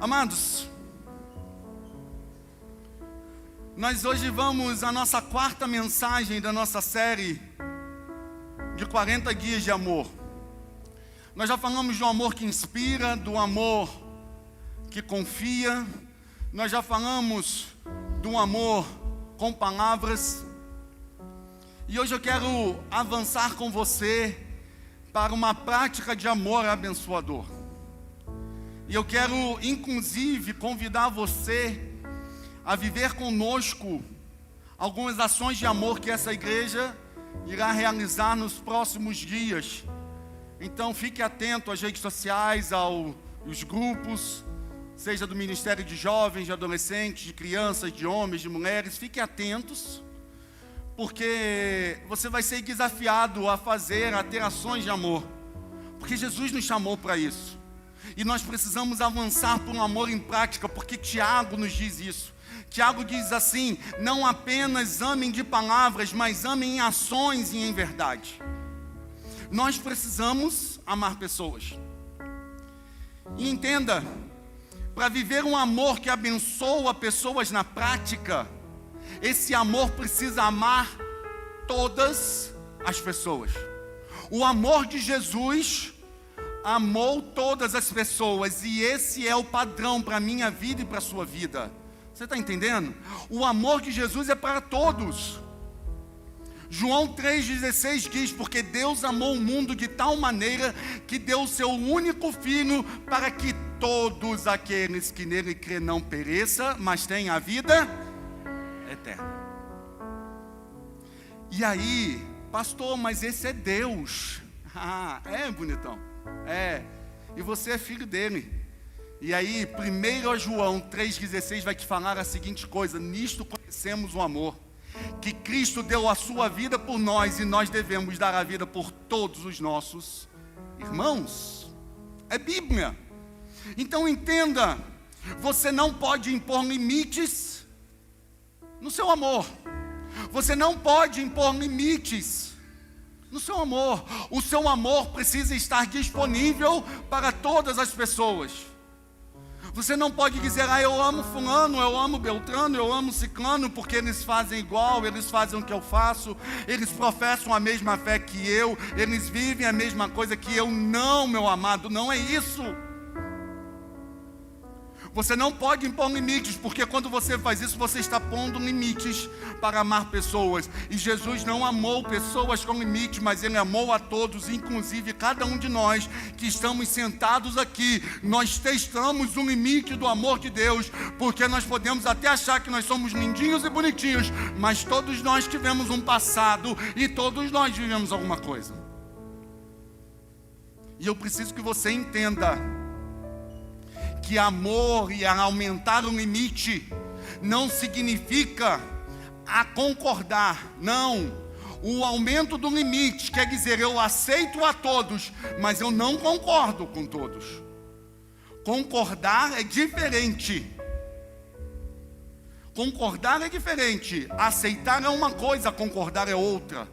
Amados, nós hoje vamos à nossa quarta mensagem da nossa série de 40 dias de amor. Nós já falamos do amor que inspira, do amor que confia. Nós já falamos do amor com palavras. E hoje eu quero avançar com você para uma prática de amor abençoador. E eu quero, inclusive, convidar você a viver conosco algumas ações de amor que essa igreja irá realizar nos próximos dias. Então fique atento às redes sociais, aos grupos, seja do Ministério de Jovens, de Adolescentes, de Crianças, de Homens, de Mulheres. Fique atentos, porque você vai ser desafiado a ter ações de amor, porque Jesus nos chamou para isso. E nós precisamos avançar por um amor em prática, porque Tiago nos diz isso. Tiago diz assim: não apenas amem de palavras, mas amem em ações e em verdade. Nós precisamos amar pessoas. E entenda, para viver um amor que abençoa pessoas na prática, esse amor precisa amar todas as pessoas. O amor de Jesus amou todas as pessoas, e esse é o padrão para a minha vida e para a sua vida. Você está entendendo? O amor de Jesus é para todos. João 3,16 diz: porque Deus amou o mundo de tal maneira que deu o seu único Filho, para que todos aqueles que nele crê não pereça, mas tenham a vida eterna. E aí, pastor, mas esse é Deus. É, bonitão. É, e você é filho dele. E aí, 1 João 3,16 vai te falar a seguinte coisa: nisto conhecemos o amor, que Cristo deu a sua vida por nós, e nós devemos dar a vida por todos os nossos irmãos. É Bíblia. Então entenda, você não pode impor limites no seu amor. Você não pode impor limites no seu amor. O seu amor precisa estar disponível para todas as pessoas. Você não pode dizer: eu amo fulano, eu amo Beltrano, eu amo ciclano, porque eles fazem igual, eles fazem o que eu faço, eles professam a mesma fé que eu, eles vivem a mesma coisa que eu. Não, meu amado, não é isso. Você não pode impor limites, porque quando você faz isso, você está pondo limites para amar pessoas. E Jesus não amou pessoas com limites, mas Ele amou a todos, inclusive cada um de nós que estamos sentados aqui. Nós testamos o limite do amor de Deus, porque nós podemos até achar que nós somos lindinhos e bonitinhos, mas todos nós tivemos um passado e todos nós vivemos alguma coisa. E eu preciso que você entenda que amor e aumentar o limite não significa a concordar. Não. O aumento do limite quer dizer: eu aceito a todos, mas eu não concordo com todos. Concordar é diferente. Concordar é diferente. Aceitar é uma coisa, concordar é outra.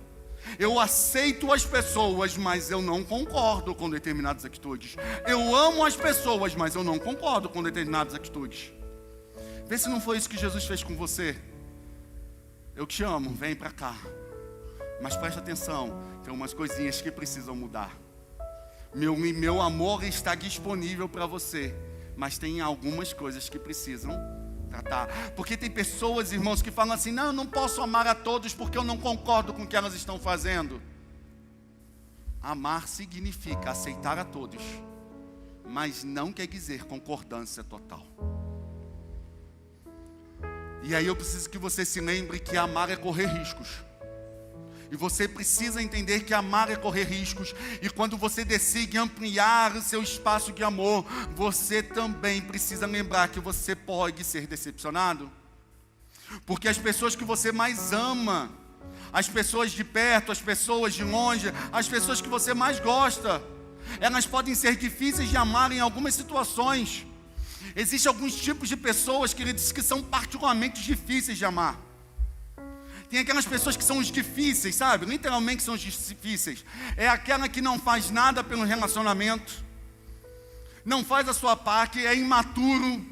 Eu aceito as pessoas, mas eu não concordo com determinadas atitudes. Eu amo as pessoas, mas eu não concordo com determinadas atitudes. Vê se não foi isso que Jesus fez com você. Eu te amo, vem para cá. Mas preste atenção, tem umas coisinhas que precisam mudar. Meu amor está disponível para você, mas tem algumas coisas que precisam tratar. Porque tem pessoas, irmãos, que falam assim: não, eu não posso amar a todos porque eu não concordo com o que elas estão fazendo. Amar significa aceitar a todos, mas não quer dizer concordância total. E aí eu preciso que você se lembre que amar é correr riscos. E você precisa entender que amar é correr riscos. E quando você decide ampliar o seu espaço de amor, você também precisa lembrar que você pode ser decepcionado. Porque as pessoas que você mais ama, as pessoas de perto, as pessoas de longe, as pessoas que você mais gosta, elas podem ser difíceis de amar em algumas situações. Existem alguns tipos de pessoas, queridos, que são particularmente difíceis de amar. Tem aquelas pessoas que são os difíceis, sabe? Literalmente são os difíceis. É aquela que não faz nada pelo relacionamento. não faz a sua parte, é imaturo,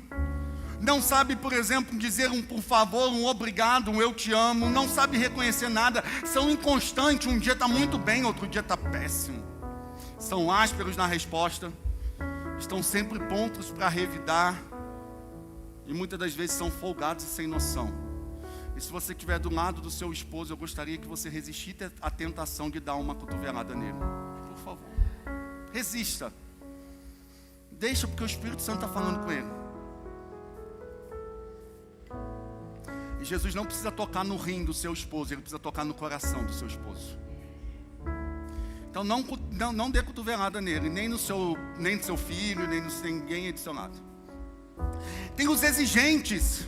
não sabe, por exemplo, dizer um por favor, um obrigado, um eu te amo, não sabe reconhecer nada, são inconstantes, um dia está muito bem, outro dia está péssimo, são ásperos na resposta, estão sempre prontos para revidar, e muitas das vezes são folgados e sem noção. E se você estiver do lado do seu esposo, eu gostaria que você resistisse à tentação de dar uma cotovelada nele. Por favor, resista. Deixa, porque o Espírito Santo está falando com ele. E Jesus não precisa tocar no rim do seu esposo, ele precisa tocar no coração do seu esposo. Então não dê cotovelada nele, nem no seu filho, nem no ninguém aí do seu lado. Tem os exigentes.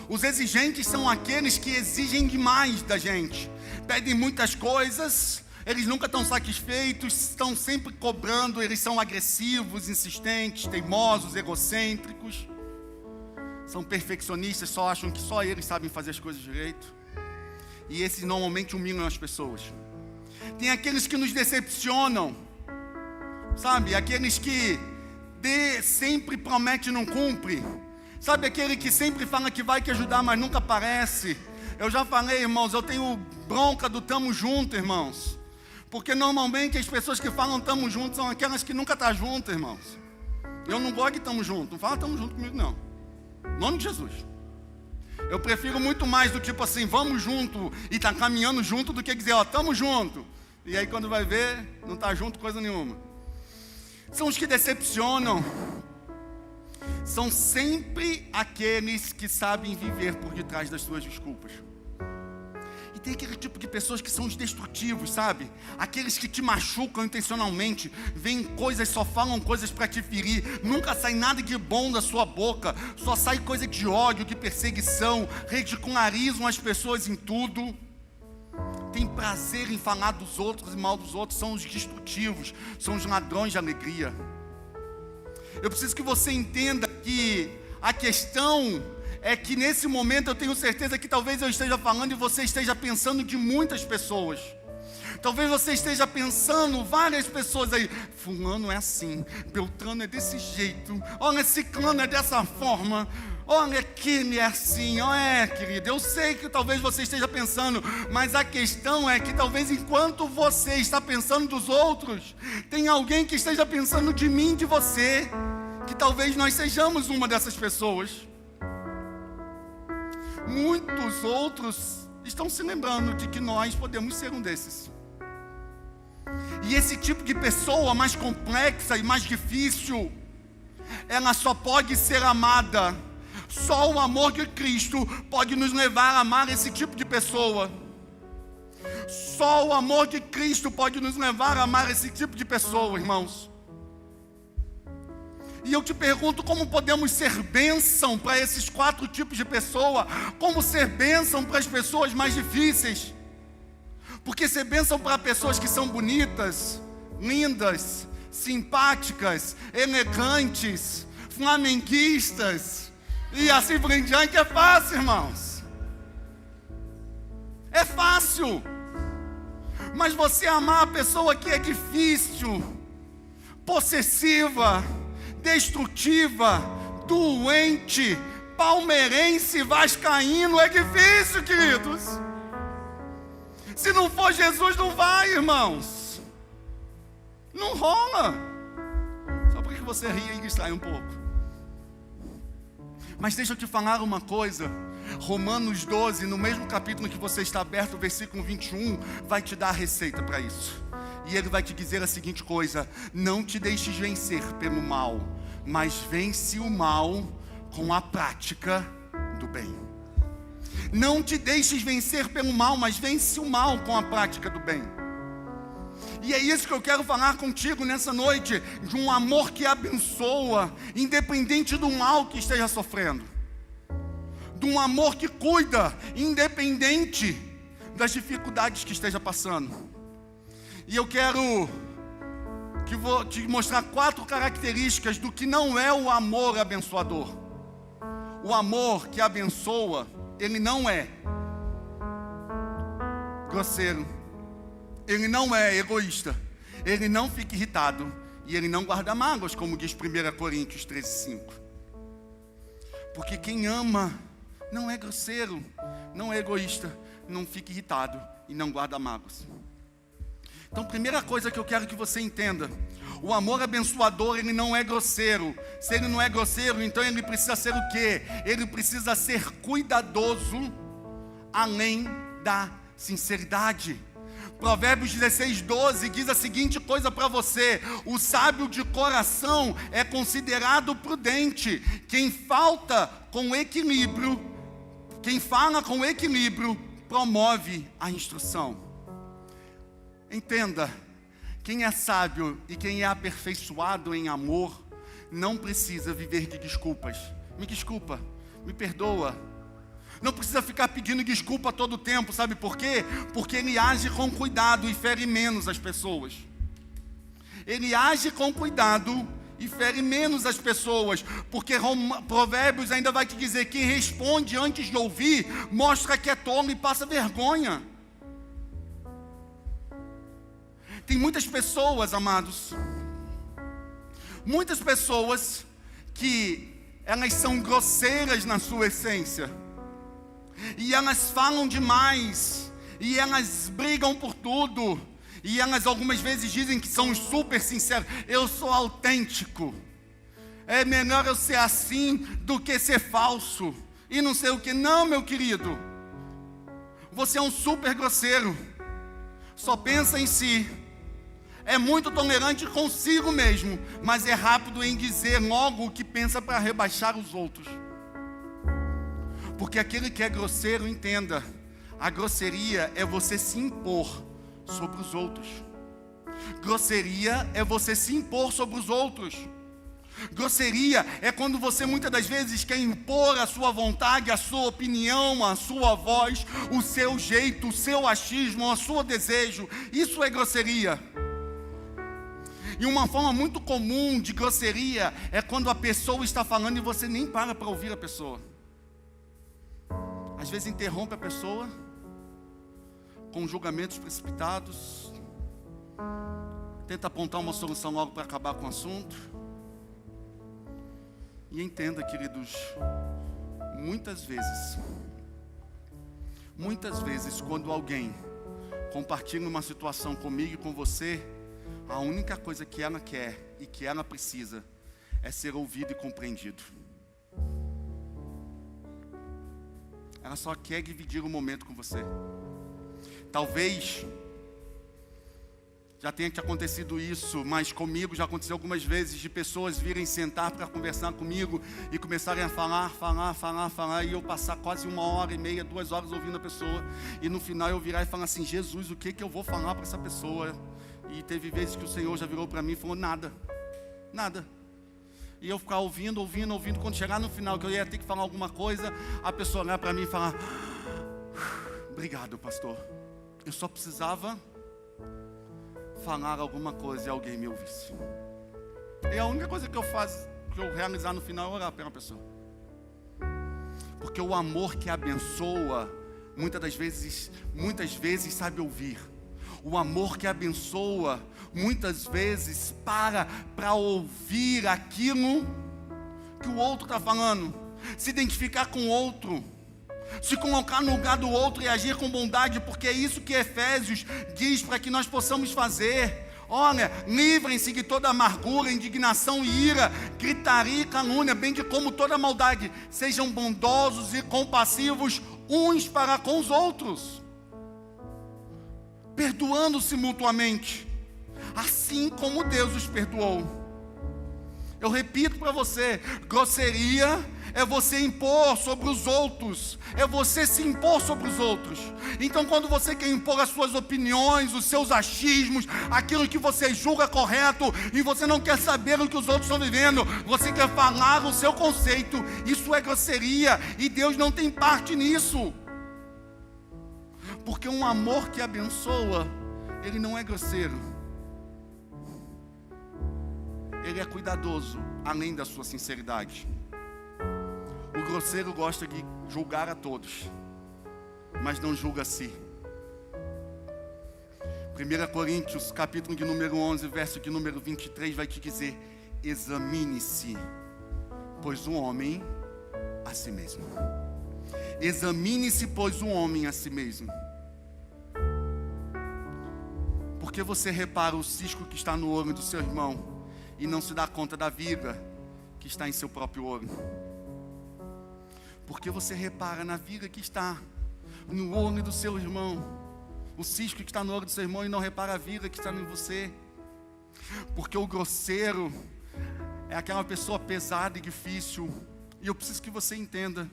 Os exigentes são aqueles que exigem demais da gente. Pedem muitas coisas, eles nunca estão satisfeitos, estão sempre cobrando, eles são agressivos, insistentes, teimosos, egocêntricos. São perfeccionistas, só acham que só eles sabem fazer as coisas direito. E esses normalmente humilham as pessoas. Tem aqueles que nos decepcionam, sabe? Aqueles que sempre promete e não cumpre. Sabe aquele que sempre fala que vai te ajudar, mas nunca aparece? Eu já falei, irmãos, eu tenho bronca do tamo junto, irmãos. Porque normalmente as pessoas que falam tamo junto são aquelas que nunca estão juntas, irmãos. Eu não gosto de tamo junto, não fala tamo junto comigo não. Em nome de Jesus. Eu prefiro muito mais do tipo assim, vamos junto e tá caminhando junto, do que dizer, ó, tamo junto. E aí quando vai ver, não tá junto coisa nenhuma. São os que decepcionam. São sempre aqueles que sabem viver por detrás das suas desculpas. E tem aquele tipo de pessoas que são os destrutivos, sabe? Aqueles que te machucam intencionalmente, veem coisas, só falam coisas para te ferir, nunca sai nada de bom da sua boca, só sai coisa de ódio, de perseguição, ridicularizam as pessoas em tudo. Tem prazer em falar dos outros e mal dos outros, são os destrutivos, são os ladrões de alegria. Eu preciso que você entenda que a questão é que nesse momento eu tenho certeza que talvez eu esteja falando e você esteja pensando de muitas pessoas. Talvez você esteja pensando várias pessoas aí, fulano é assim, Beltrano é desse jeito, olha, ciclano é dessa forma, olha, aquele é assim, querido, eu sei que talvez você esteja pensando, mas a questão é que talvez enquanto você está pensando dos outros, tem alguém que esteja pensando de mim, de você, que talvez nós sejamos uma dessas pessoas. Muitos outros estão se lembrando de que nós podemos ser um desses. E esse tipo de pessoa mais complexa e mais difícil, ela só pode ser amada. Só o amor de Cristo pode nos levar a amar esse tipo de pessoa. Só o amor de Cristo pode nos levar a amar esse tipo de pessoa, irmãos. E eu te pergunto, como podemos ser bênção para esses 4 tipos de pessoa? Como ser bênção para as pessoas mais difíceis? Porque ser bênção para pessoas que são bonitas, lindas, simpáticas, elegantes, flamenguistas e assim por diante é fácil, irmãos. É fácil. Mas você amar a pessoa que é difícil, possessiva, destrutiva, doente, palmeirense, vascaíno, é difícil, queridos. Se não for Jesus, não vai, irmãos. Não rola. Só porque você ri e distrai um pouco. Mas deixa eu te falar uma coisa. Romanos 12, no mesmo capítulo que você está aberto, versículo 21, vai te dar a receita para isso. E ele vai te dizer a seguinte coisa: não te deixes vencer pelo mal, mas vence o mal com a prática do bem. Não te deixes vencer pelo mal, mas vence o mal com a prática do bem. E é isso que eu quero falar contigo nessa noite, de um amor que abençoa, independente do mal que esteja sofrendo. De um amor que cuida, independente das dificuldades que esteja passando. E eu quero vou te mostrar 4 características do que não é o amor abençoador. O amor que abençoa, ele não é grosseiro, ele não é egoísta, ele não fica irritado E ele não guarda mágoas, como diz 1 Coríntios 13:5. Porque quem ama não é grosseiro, não é egoísta, não fica irritado e não guarda mágoas. Então, primeira coisa que eu quero que você entenda: o amor abençoador, ele não é grosseiro. Se ele não é grosseiro, então ele precisa ser o quê? Ele precisa ser cuidadoso, além da sinceridade. Provérbios 16:12 diz a seguinte coisa para você: o sábio de coração é considerado prudente. Quem fala com equilíbrio promove a instrução. Entenda, quem é sábio e quem é aperfeiçoado em amor não precisa viver de desculpas. Me desculpa, me perdoa. Não precisa ficar pedindo desculpa todo o tempo, sabe por quê? Porque ele age com cuidado e fere menos as pessoas. Ele age com cuidado e fere menos as pessoas, porque Provérbios ainda vai te dizer: quem responde antes de ouvir, mostra que é tolo e passa vergonha. Tem muitas pessoas, amados, muitas pessoas que elas são grosseiras na sua essência, e elas falam demais, e elas brigam por tudo, e elas algumas vezes dizem que são super sinceros: eu sou autêntico, é melhor eu ser assim do que ser falso, e não sei o que. Não, meu querido, você é um super grosseiro, só pensa em si, é muito tolerante consigo mesmo, mas é rápido em dizer logo o que pensa para rebaixar os outros. Porque aquele que é grosseiro, entenda, a grosseria é você se impor sobre os outros. Grosseria é você se impor sobre os outros. Grosseria é quando você muitas das vezes quer impor a sua vontade, a sua opinião, a sua voz, o seu jeito, o seu achismo, o seu desejo. Isso é grosseria. E uma forma muito comum de grosseria é quando a pessoa está falando e você nem para ouvir a pessoa. Às vezes interrompe a pessoa com julgamentos precipitados, tenta apontar uma solução logo para acabar com o assunto. E entenda, queridos, muitas vezes quando alguém compartilha uma situação comigo e com você, a única coisa que ela quer e que ela precisa é ser ouvido e compreendido. Ela só quer dividir o momento com você. Talvez já tenha te acontecido isso, mas comigo já aconteceu algumas vezes de pessoas virem sentar para conversar comigo e começarem a falar, e eu passar quase 1h30, 2 horas ouvindo a pessoa, e no final eu virar e falar assim: Jesus, o que eu vou falar para essa pessoa? E teve vezes que o Senhor já virou para mim e falou: nada. E eu ficar ouvindo, quando chegar no final, que eu ia ter que falar alguma coisa, a pessoa olhar para mim e falar: obrigado, pastor, eu só precisava falar alguma coisa e alguém me ouvisse. E a única coisa que eu realizar no final é orar pela pessoa. Porque o amor que abençoa, muitas vezes sabe ouvir. O amor que abençoa, muitas vezes para ouvir aquilo que o outro está falando, se identificar com o outro, se colocar no lugar do outro e agir com bondade, porque é isso que Efésios diz para que nós possamos fazer. Olha, livrem-se de toda amargura, indignação e ira, gritaria e calúnia, bem de como toda maldade. Sejam bondosos e compassivos uns para com os outros, perdoando-se mutuamente, assim como Deus os perdoou. Eu repito para você: grosseria é você impor sobre os outros, é você se impor sobre os outros. Então, quando você quer impor as suas opiniões, os seus achismos, aquilo que você julga correto, e você não quer saber o que os outros estão vivendo, você quer falar o seu conceito, isso é grosseria, e Deus não tem parte nisso. Porque um amor que abençoa, ele não é grosseiro, ele é cuidadoso, além da sua sinceridade. O grosseiro gosta de julgar a todos, mas não julga a si. 1 Coríntios, capítulo de número 11, verso de número 23, vai te dizer: examine-se, pois o homem a si mesmo. Examine-se, pois o homem a si mesmo. Porque você repara o cisco que está no olho do seu irmão e não se dá conta da viga que está em seu próprio olho? Porque você repara na viga que está no olho do seu irmão, o cisco que está no olho do seu irmão, e não repara a viga que está em você? Porque o grosseiro é aquela pessoa pesada e difícil. E eu preciso que você entenda: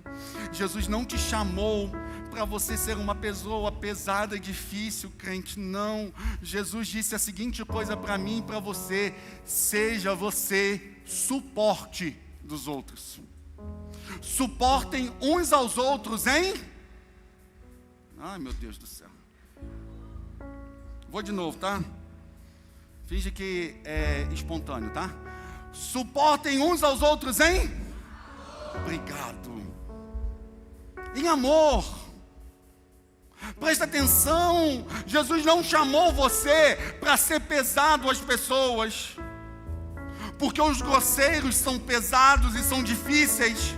Jesus não te chamou para você ser uma pessoa pesada e difícil, crente, não. Jesus disse a seguinte coisa para mim e para você: seja você suporte dos outros. Suportem uns aos outros, hein? Ai, meu Deus do céu. Vou de novo, tá? Finge que é espontâneo, tá? Suportem uns aos outros, hein? Obrigado. Em amor. Presta atenção, Jesus não chamou você para ser pesado às pessoas, porque os grosseiros são pesados e são difíceis.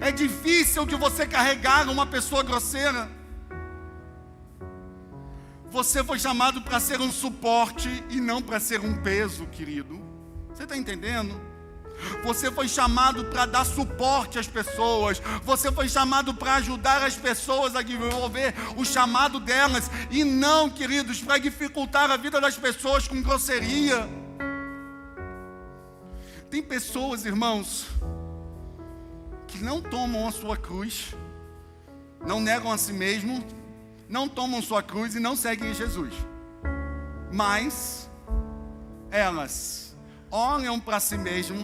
É difícil de você carregar uma pessoa grosseira. Você foi chamado para ser um suporte e não para ser um peso, querido. Você está entendendo? Você foi chamado para dar suporte às pessoas. Você foi chamado para ajudar as pessoas a desenvolver o chamado delas. E não, queridos, para dificultar a vida das pessoas com grosseria. Tem pessoas, irmãos, que não tomam a sua cruz, não negam a si mesmo, não tomam sua cruz e não seguem Jesus. Mas elas olham para si mesmo,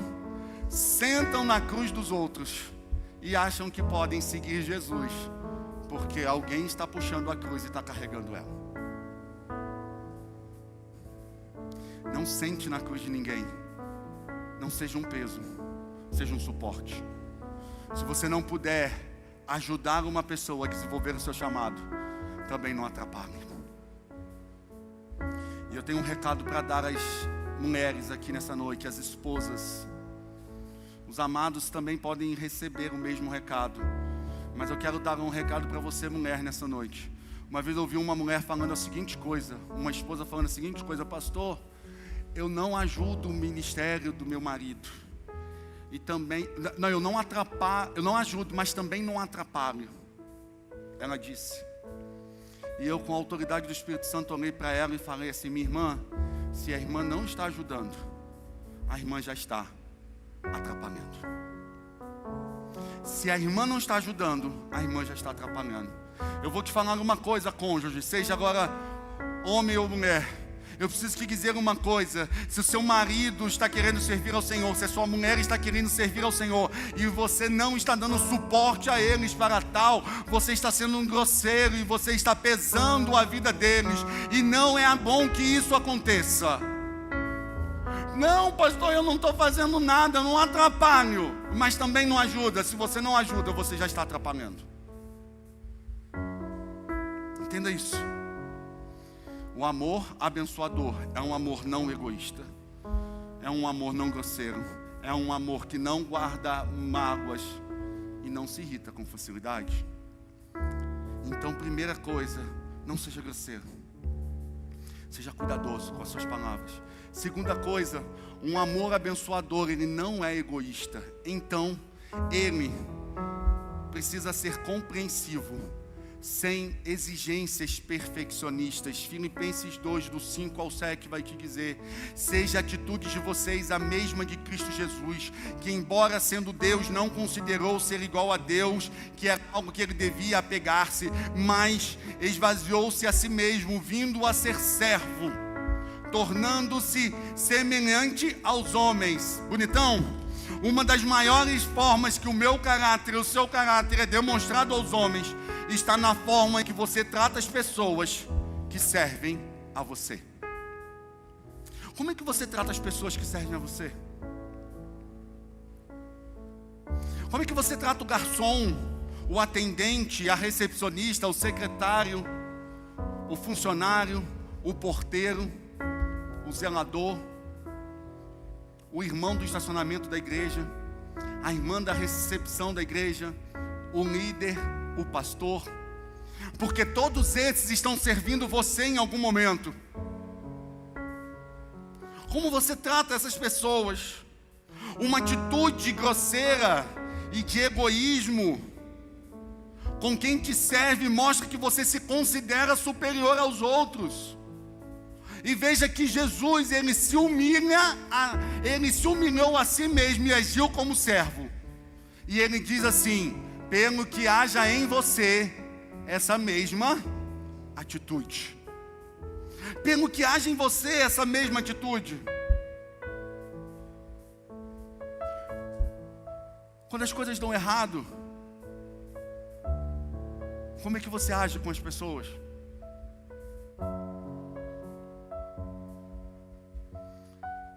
sentam na cruz dos outros e acham que podem seguir Jesus, porque alguém está puxando a cruz e está carregando ela. Não sente na cruz de ninguém. Não seja um peso, seja um suporte. Se você não puder ajudar uma pessoa a desenvolver o seu chamado, também não atrapalhe. E eu tenho um recado para dar às mulheres aqui nessa noite, às esposas. Os amados também podem receber o mesmo recado, mas eu quero dar um recado para você, mulher, nessa noite. Uma vez eu ouvi uma mulher falando a seguinte coisa, uma esposa falando a seguinte coisa: pastor, eu não ajudo o ministério do meu marido. E também, não, eu não ajudo, mas também não atrapalho. Ela disse. E eu, com a autoridade do Espírito Santo, olhei para ela e falei assim: minha irmã, se a irmã não está ajudando, a irmã já está atrapalhando. Se a irmã não está ajudando, a irmã já está atrapalhando. Eu vou te falar uma coisa, cônjuge, seja agora homem ou mulher. Eu preciso te dizer uma coisa: se o seu marido está querendo servir ao Senhor, se a sua mulher está querendo servir ao Senhor, e você não está dando suporte a eles para tal, você está sendo um grosseiro e você está pesando a vida deles, e não é bom que isso aconteça. Não, pastor, eu não estou fazendo nada, eu não atrapalho, mas também não ajuda. Se você não ajuda, você já está atrapalhando. Entenda isso. O amor abençoador é um amor não egoísta, é um amor não grosseiro, é um amor que não guarda mágoas e não se irrita com facilidade. Então, primeira coisa, não seja grosseiro, seja cuidadoso com as suas palavras. Segunda coisa, um amor abençoador, ele não é egoísta, então ele precisa ser compreensivo, sem exigências perfeccionistas. Filipenses 2, do 5 ao 7 vai te dizer: seja a atitude de vocês a mesma de Cristo Jesus, que embora sendo Deus, não considerou ser igual a Deus, que era algo que ele devia apegar-se, mas esvaziou-se a si mesmo, vindo a ser servo, tornando-se semelhante aos homens. Bonitão? Uma das maiores formas que o meu caráter e o seu caráter é demonstrado aos homens está na forma em que você trata as pessoas que servem a você. Como é que você trata as pessoas que servem a você? Como é que você trata o garçom, o atendente, a recepcionista, o secretário, o funcionário, o porteiro, o zelador, o irmão do estacionamento da igreja, a irmã da recepção da igreja, o líder, o pastor, porque todos esses estão servindo você em algum momento. Como você trata essas pessoas? Uma atitude grosseira e de egoísmo com quem te serve mostra que você se considera superior aos outros. E veja que Jesus, ele se humilhou a si mesmo e agiu como servo. E ele diz assim: pelo que haja em você essa mesma atitude. Pelo que haja em você essa mesma atitude. Quando as coisas dão errado, como é que você age com as pessoas?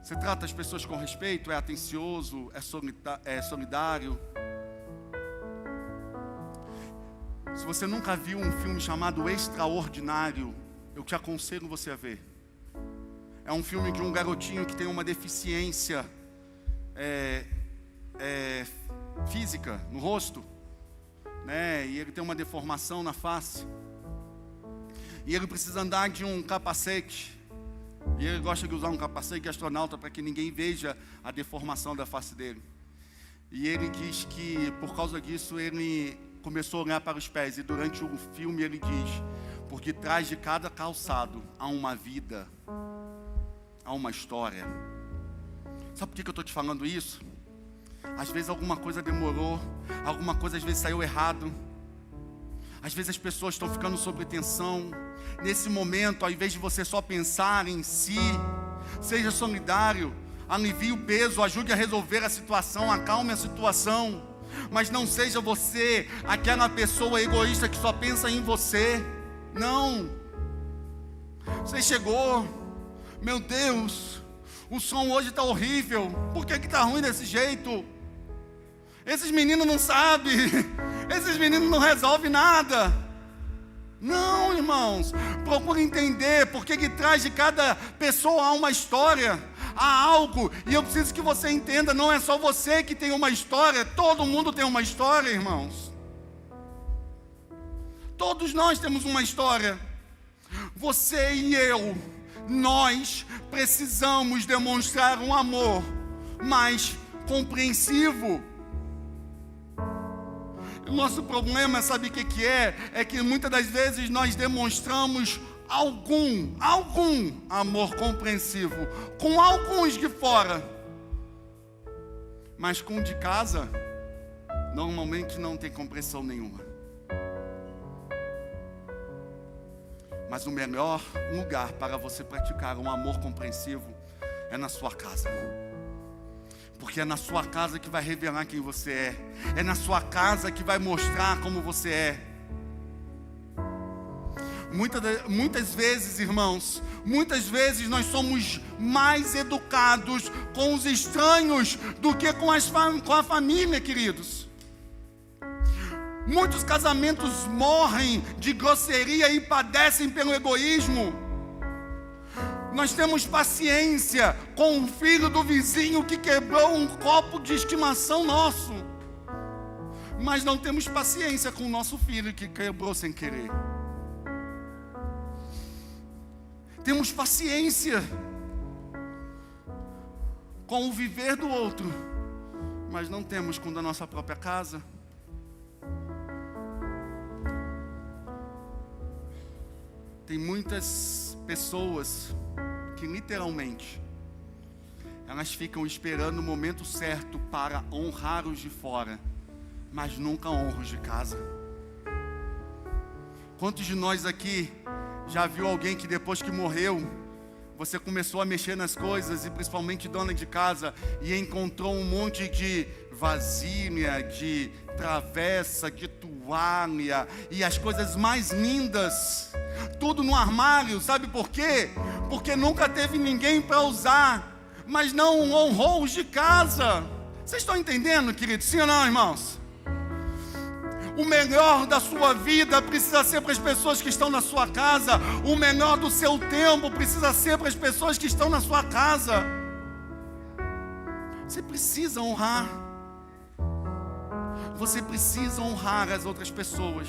Você trata as pessoas com respeito? É atencioso? É solidário? Se você nunca viu um filme chamado Extraordinário, eu te aconselho você a ver. É um filme de um garotinho que tem uma deficiência física no rosto, né? E ele tem uma deformação na face. E ele precisa andar de um capacete. E ele gosta de usar um capacete de astronauta para que ninguém veja a deformação da face dele. E ele diz que por causa disso ele começou a olhar para os pés. E durante o filme ele diz: por detrás de cada calçado há uma vida, há uma história. Sabe por que eu estou te falando isso? Às vezes alguma coisa demorou, alguma coisa às vezes saiu errado. Às vezes as pessoas estão ficando sob tensão. Nesse momento, ao invés de você só pensar em si, seja solidário, alivie o peso, ajude a resolver a situação, acalme a situação. Mas não seja você aquela pessoa egoísta que só pensa em você. Não. Você chegou, meu Deus, o som hoje está horrível. Por que está ruim desse jeito? Esses meninos não sabem. Esses meninos não resolvem nada. Não, irmãos. Procure entender porque que atrás de cada pessoa há uma história. Há algo. E eu preciso que você entenda. Não é só você que tem uma história. Todo mundo tem uma história, irmãos. Todos nós temos uma história. Você e eu, nós precisamos demonstrar um amor mais compreensivo. O nosso problema, sabe o que é? É que muitas das vezes nós demonstramos algum amor compreensivo com alguns de fora, mas com o de casa, normalmente não tem compreensão nenhuma. Mas o melhor lugar para você praticar um amor compreensivo é na sua casa. Porque é na sua casa que vai revelar quem você é. É na sua casa que vai mostrar como você é. Muitas vezes, irmãos, muitas vezes nós somos mais educados com os estranhos do que com a família, queridos. Muitos casamentos morrem de grosseria e padecem pelo egoísmo. Nós temos paciência com o filho do vizinho que quebrou um copo de estimação nosso, mas não temos paciência com o nosso filho que quebrou sem querer. Temos paciência com o viver do outro, mas não temos com o da nossa própria casa. Tem muitas pessoas que literalmente elas ficam esperando o momento certo para honrar os de fora, mas nunca honram os de casa. Quantos de nós aqui já viu alguém que depois que morreu, você começou a mexer nas coisas, e principalmente dona de casa, e encontrou um monte de vasilha, de travessa, de toalha, e as coisas mais lindas, tudo no armário? Sabe por quê? Porque nunca teve ninguém para usar, mas não honrou os de casa. Vocês estão entendendo, queridos? Sim ou não, irmãos? O melhor da sua vida precisa ser para as pessoas que estão na sua casa. O melhor do seu tempo precisa ser para as pessoas que estão na sua casa. Você precisa honrar. Você precisa honrar as outras pessoas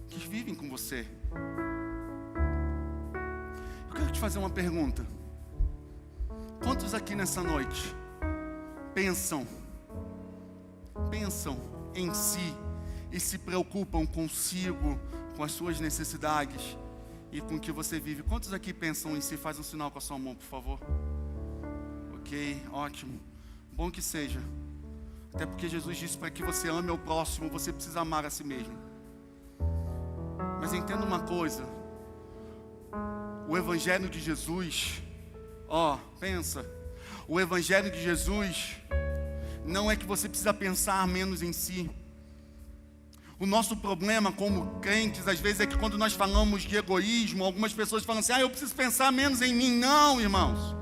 que vivem com você. Eu quero te fazer uma pergunta. Quantos aqui nessa noite pensam em si e se preocupam consigo, com as suas necessidades e com o que você vive? Quantos aqui pensam em si? Faz um sinal com a sua mão, por favor. Ok, ótimo. Bom que seja. Até porque Jesus disse: para que você ame ao próximo, você precisa amar a si mesmo. Mas entenda uma coisa. O Evangelho de Jesus, pensa. O Evangelho de Jesus não é que você precisa pensar menos em si. O nosso problema como crentes, às vezes, é que quando nós falamos de egoísmo, algumas pessoas falam assim: eu preciso pensar menos em mim. Não, irmãos.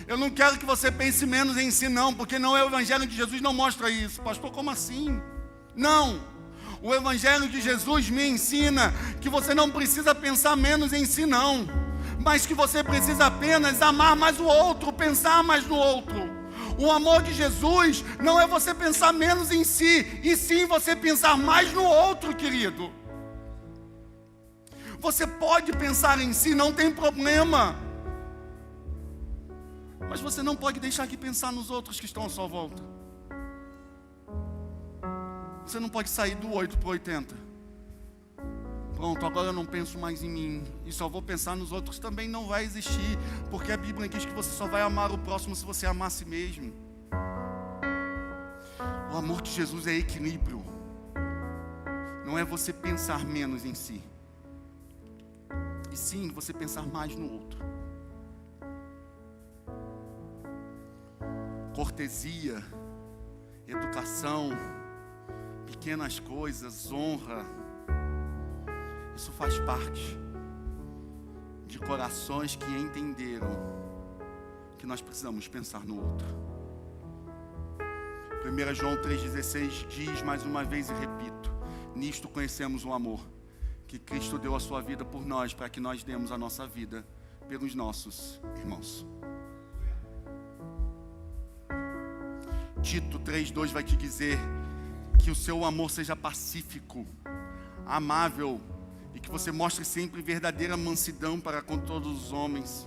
Eu não quero que você pense menos em si, não, porque não é o Evangelho de Jesus, não mostra isso. Pastor, como assim? Não. O Evangelho de Jesus me ensina que você não precisa pensar menos em si, não, mas que você precisa apenas amar mais o outro, pensar mais no outro. O amor de Jesus não é você pensar menos em si, e sim você pensar mais no outro, querido. Você pode pensar em si, não tem problema, mas você não pode deixar de pensar nos outros que estão à sua volta. Você não pode sair do 8 para o 80. Pronto, agora eu não penso mais em mim e só vou pensar nos outros. Também não vai existir, porque a Bíblia diz que você só vai amar o próximo se você amar a si mesmo. O amor de Jesus é equilíbrio. Não é você pensar menos em si, e sim você pensar mais no outro. Cortesia, educação, pequenas coisas, honra, isso faz parte de corações que entenderam que nós precisamos pensar no outro. 1 João 3,16 diz mais uma vez e repito: nisto conhecemos o amor, que Cristo deu a sua vida por nós, para que nós demos a nossa vida pelos nossos irmãos. Tito 3,2 vai te dizer que o seu amor seja pacífico, amável, e que você mostre sempre verdadeira mansidão para com todos os homens.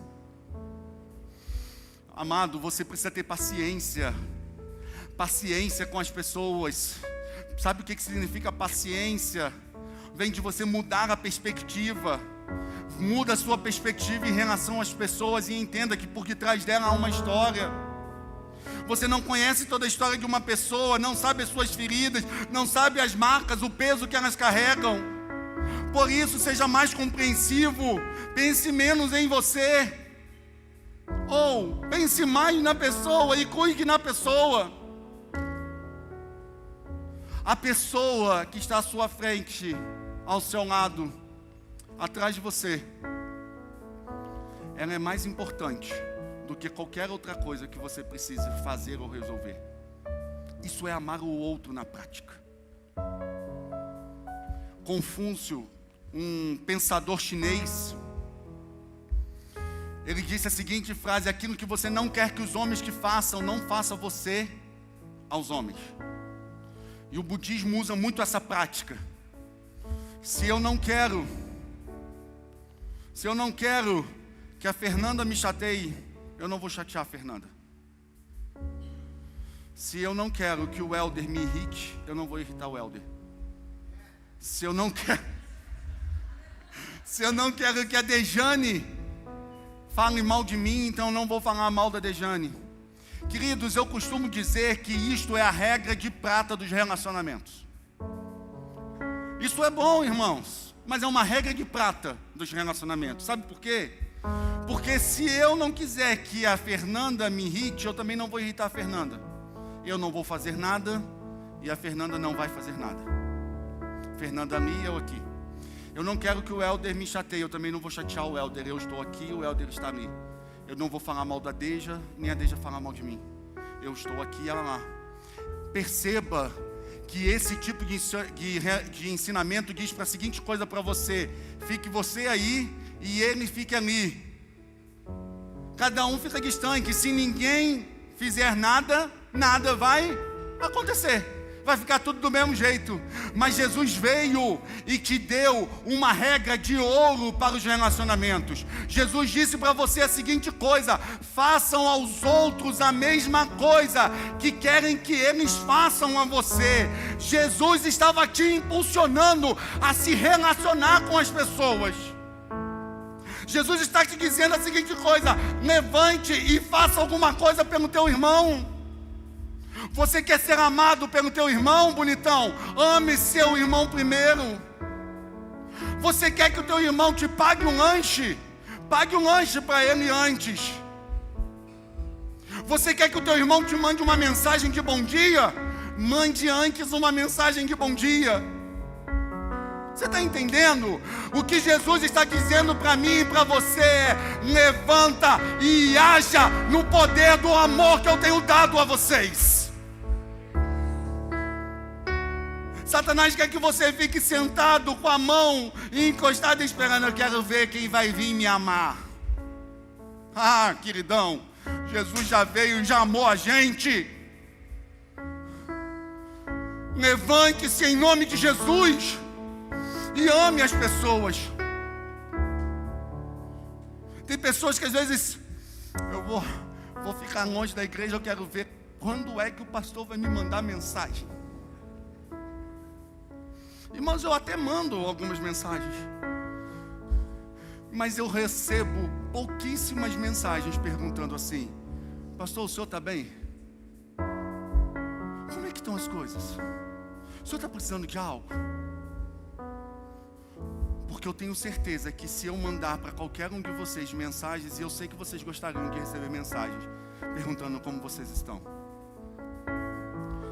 Amado, você precisa ter paciência com as pessoas. Sabe o que significa paciência? Vem de você mudar a perspectiva. Muda a sua perspectiva em relação às pessoas e entenda que por detrás dela há uma história. Você não conhece toda a história de uma pessoa, não sabe as suas feridas, não sabe as marcas, o peso que elas carregam. Por isso, seja mais compreensivo, pense menos em você, ou pense mais na pessoa e cuide na pessoa. A pessoa que está à sua frente, ao seu lado, atrás de você, ela é mais importante do que qualquer outra coisa que você precise fazer ou resolver. Isso é amar o outro na prática. Confúcio, um pensador chinês, ele disse a seguinte frase: aquilo que você não quer que os homens te façam, não faça você aos homens. E o budismo usa muito essa prática. Se eu não quero que a Fernanda me chateie, eu não vou chatear a Fernanda. Se eu não quero que o Helder me irrite, eu não vou irritar o Helder. Se eu não quero que a Dejane fale mal de mim, então eu não vou falar mal da Dejane. Queridos, eu costumo dizer que isto é a regra de prata dos relacionamentos. Isso é bom, irmãos, mas é uma regra de prata dos relacionamentos. Sabe por quê? Porque se eu não quiser que a Fernanda me irrite, eu também não vou irritar a Fernanda. Eu não vou fazer nada e a Fernanda não vai fazer nada. Fernanda ali e eu aqui. Eu não quero que o Helder me chateie, eu também não vou chatear o Helder. Eu estou aqui, o Helder está ali. Eu não vou falar mal da Deja, nem a Deja falar mal de mim. Eu estou aqui e ela lá. Perceba que esse tipo de ensinamento diz para a seguinte coisa para você: fique você aí e ele fique ali. Cada um fica distante. Se ninguém fizer nada, nada vai acontecer. Vai ficar tudo do mesmo jeito. Mas Jesus veio e te deu uma regra de ouro para os relacionamentos. Jesus disse para você a seguinte coisa: façam aos outros a mesma coisa que querem que eles façam a você. Jesus estava te impulsionando a se relacionar com as pessoas. Jesus está te dizendo a seguinte coisa: levante e faça alguma coisa pelo teu irmão. Você quer ser amado pelo teu irmão, bonitão? Ame seu irmão primeiro. Você quer que o teu irmão te pague um lanche? Pague um lanche para ele antes. Você quer que o teu irmão te mande uma mensagem de bom dia? Mande antes uma mensagem de bom dia. Você está entendendo? O que Jesus está dizendo para mim e para você é: levanta e haja no poder do amor que eu tenho dado a vocês. Satanás quer que você fique sentado com a mão encostada esperando: eu quero ver quem vai vir me amar. Ah, queridão, Jesus já veio e já amou a gente. Levante-se em nome de Jesus e ame as pessoas. Tem pessoas que às vezes eu vou ficar longe da igreja, eu quero ver quando é que o pastor vai me mandar mensagem. Irmãos, eu até mando algumas mensagens, mas eu recebo pouquíssimas mensagens perguntando assim: pastor, o senhor está bem? Como é que estão as coisas? O senhor está precisando de algo? Porque eu tenho certeza que se eu mandar para qualquer um de vocês mensagens, e eu sei que vocês gostariam de receber mensagens perguntando como vocês estão.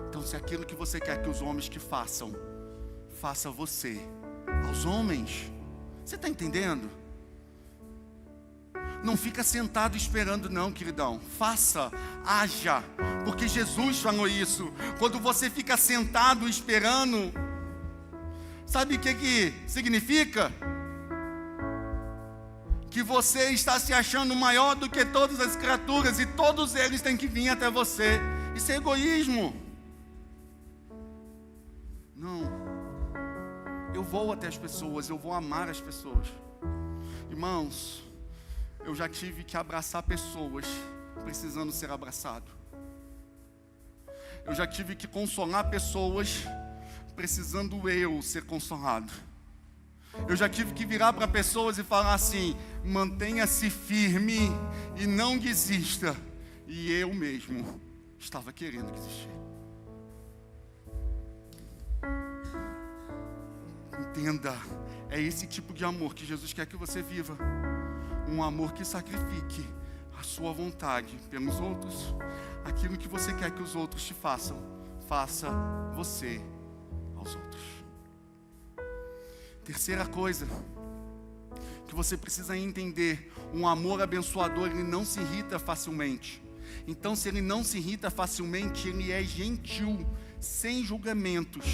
Então, se aquilo que você quer que os homens que façam, faça você aos homens. Você está entendendo? Não fica sentado esperando não, queridão. Faça, haja. Porque Jesus falou isso. Quando você fica sentado esperando, sabe o que significa? Que você está se achando maior do que todas as criaturas e todos eles têm que vir até você. Isso é egoísmo. Não. Eu vou até as pessoas, eu vou amar as pessoas. Irmãos, eu já tive que abraçar pessoas precisando ser abraçado. Eu já tive que consolar pessoas precisando eu ser consolado. Eu já tive que virar para pessoas e falar assim: mantenha-se firme e não desista. E eu mesmo estava querendo desistir. Entenda, é esse tipo de amor que Jesus quer que você viva. Um amor que sacrifique a sua vontade pelos outros. Aquilo que você quer que os outros te façam, faça você aos outros. Terceira coisa que você precisa entender: um amor abençoador, ele não se irrita facilmente. Então, se ele não se irrita facilmente, ele é gentil, sem julgamentos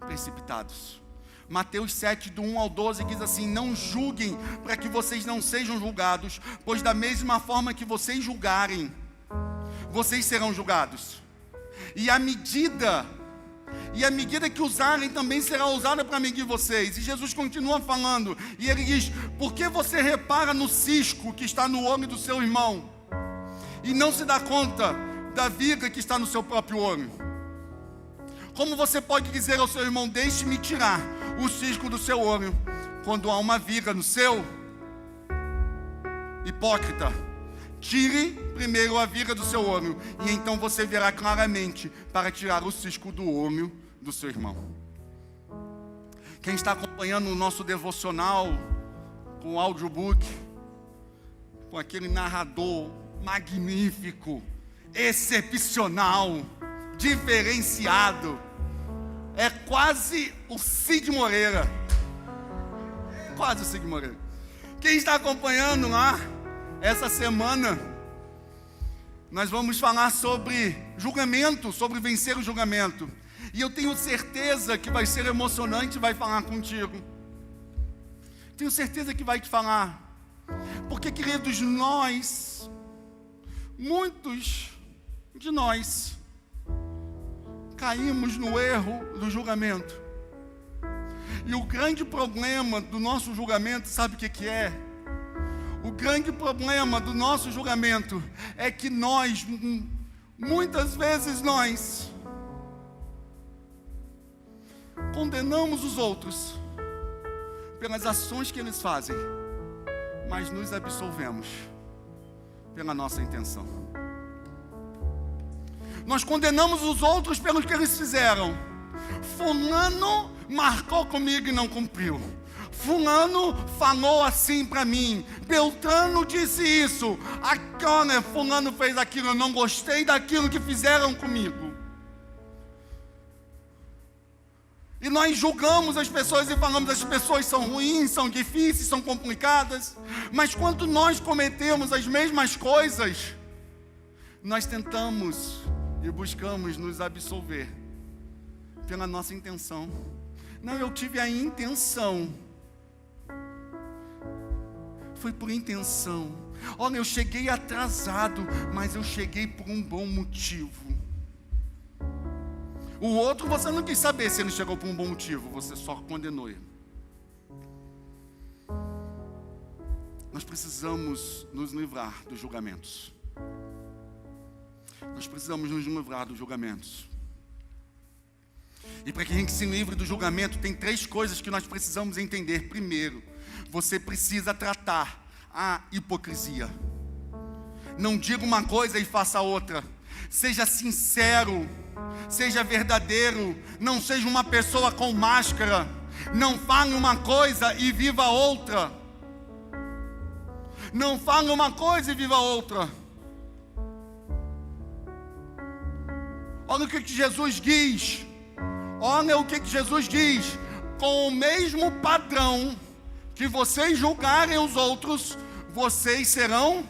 precipitados. Mateus 7, do 1 ao 12 diz assim: não julguem para que vocês não sejam julgados, pois da mesma forma que vocês julgarem, vocês serão julgados. E a medida que usarem também será usada para medir vocês. E Jesus continua falando, e ele diz: por que você repara no cisco que está no olho do seu irmão e não se dá conta da viga que está no seu próprio olho? Como você pode dizer ao seu irmão: deixe-me tirar o cisco do seu olho, quando há uma viga no seu? Hipócrita, tire primeiro a viga do seu olho, e então você verá claramente para tirar o cisco do olho do seu irmão. Quem está acompanhando o nosso devocional com o audiobook, com aquele narrador magnífico, excepcional, diferenciado, é quase o Cid Moreira. Quase o Cid Moreira. Quem está acompanhando lá, essa semana, nós vamos falar sobre julgamento, sobre vencer o julgamento. E eu tenho certeza que vai ser emocionante, vai falar contigo. Tenho certeza que vai te falar. Porque, queridos, muitos de nós, caímos no erro do julgamento. E o grande problema do nosso julgamento, sabe o que é? O grande problema do nosso julgamento é que muitas vezes nós condenamos os outros pelas ações que eles fazem, mas nos absolvemos pela nossa intenção. Nós condenamos os outros pelo que eles fizeram. Fulano marcou comigo e não cumpriu. Fulano falou assim para mim. Beltrano disse isso. Olha, fulano fez aquilo, eu não gostei daquilo que fizeram comigo. E nós julgamos as pessoas e falamos que as pessoas são ruins, são difíceis, são complicadas. Mas quando nós cometemos as mesmas coisas, nós tentamos e buscamos nos absolver pela nossa intenção. Não, eu tive a intenção. Foi por intenção. Olha, eu cheguei atrasado, mas eu cheguei por um bom motivo. O outro, você não quis saber se ele chegou por um bom motivo, você só condenou ele. Nós precisamos nos livrar dos julgamentos. Nós precisamos nos livrar dos julgamentos. E para que a gente se livre do julgamento, tem 3 coisas que nós precisamos entender. Primeiro, você precisa tratar a hipocrisia. Não diga uma coisa e faça outra. Seja sincero, seja verdadeiro, não seja uma pessoa com máscara. Não fale uma coisa e viva outra. Não fale uma coisa e viva outra. Olha o que Jesus diz. Olha o que Jesus diz. Com o mesmo padrão que vocês julgarem os outros, vocês serão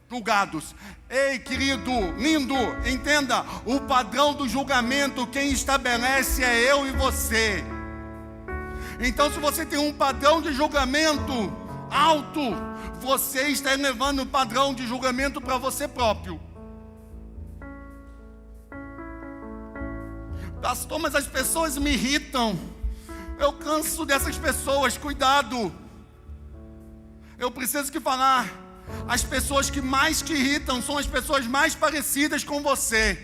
julgados. Ei, querido, lindo, entenda, o padrão do julgamento, quem estabelece é eu e você. Então, se você tem um padrão de julgamento alto, você está elevando o padrão de julgamento para você próprio. Pastor, mas as pessoas me irritam. Eu canso dessas pessoas, cuidado. Eu preciso que falar. As pessoas que mais te irritam são as pessoas mais parecidas com você.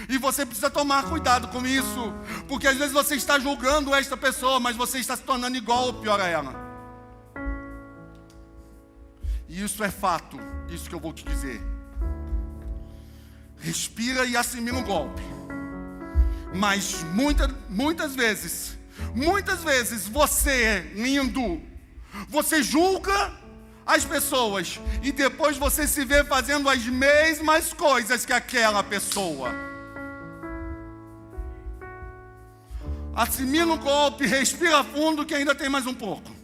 E você precisa tomar cuidado com isso. Porque às vezes você está julgando esta pessoa, mas você está se tornando igual ou pior a ela. E isso é fato, isso que eu vou te dizer. Respira e assimila o golpe. Mas muitas vezes você, lindo, você julga as pessoas e depois você se vê fazendo as mesmas coisas que aquela pessoa. Assimila o golpe, respira fundo que ainda tem mais um pouco.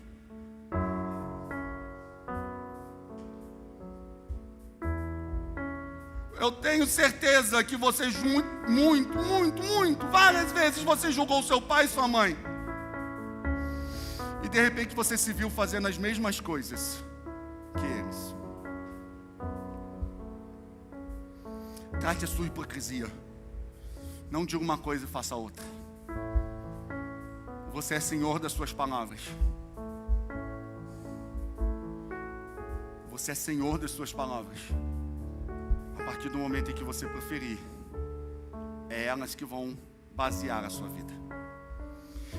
Eu tenho certeza que você várias vezes você julgou seu pai e sua mãe. E de repente você se viu fazendo as mesmas coisas que eles. Trate a sua hipocrisia. Não diga uma coisa e faça outra. Você é senhor das suas palavras. Você é senhor das suas palavras. A partir do momento em que você preferir, é elas que vão basear a sua vida.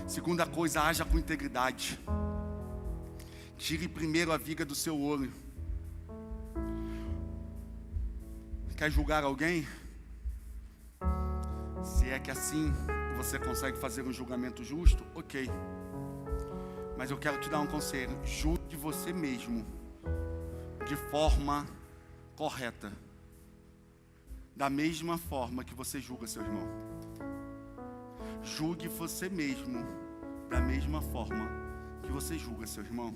Segunda coisa, haja com integridade. Tire primeiro a viga do seu olho. Quer julgar alguém? Se é que assim você consegue fazer um julgamento justo, ok. Mas eu quero te dar um conselho. Julgue você mesmo de forma correta. Da mesma forma que você julga seu irmão. Julgue você mesmo da mesma forma que você julga seu irmão.